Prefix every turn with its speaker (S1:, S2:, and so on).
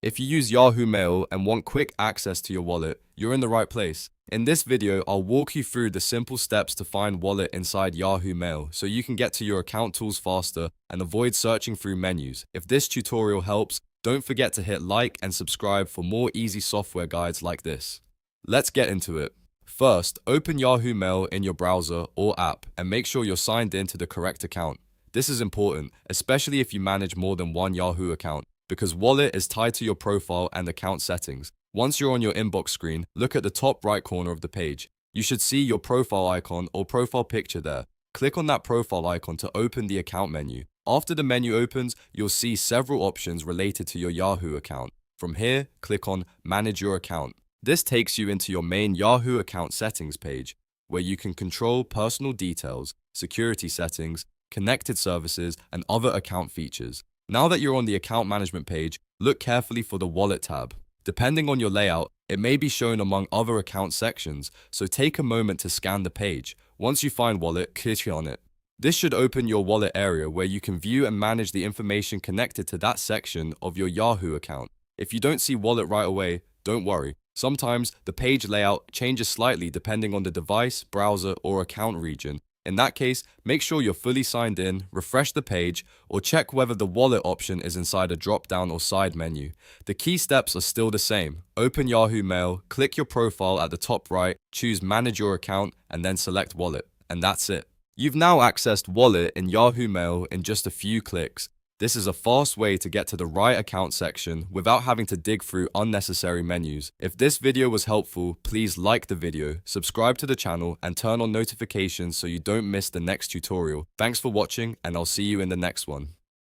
S1: If you use Yahoo Mail and want quick access to your wallet, you're in the right place. In this video, I'll walk you through the simple steps to find wallet inside Yahoo Mail so you can get to your account tools faster and avoid searching through menus. If this tutorial helps, don't forget to hit like and subscribe for more easy software guides like this. Let's get into it. First, open Yahoo Mail in your browser or app and make sure you're signed in to the correct account. This is important, especially if you manage more than one Yahoo account, because wallet is tied to your profile and account settings. Once you're on your inbox screen, look at the top right corner of the page. You should see your profile icon or profile picture there. Click on that profile icon to open the account menu. After the menu opens, you'll see several options related to your Yahoo account. From here, click on Manage Your Account. This takes you into your main Yahoo account settings page, where you can control personal details, security settings, connected services, and other account features. Now that you're on the account management page, look carefully for the Wallet tab. Depending on your layout, it may be shown among other account sections, so take a moment to scan the page. Once you find Wallet, click on it. This should open your Wallet area where you can view and manage the information connected to that section of your Yahoo account. If you don't see Wallet right away, don't worry. Sometimes the page layout changes slightly depending on the device, browser, or account region. In that case, make sure you're fully signed in, refresh the page, or check whether the wallet option is inside a drop-down or side menu. The key steps are still the same. Open Yahoo Mail, click your profile at the top right, choose Manage Your Account, and then select Wallet. And that's it. You've now accessed Wallet in Yahoo Mail in just a few clicks. This is a fast way to get to the right account section without having to dig through unnecessary menus. If this video was helpful, please like the video, subscribe to the channel, and turn on notifications so you don't miss the next tutorial. Thanks for watching, and I'll see you in the next one.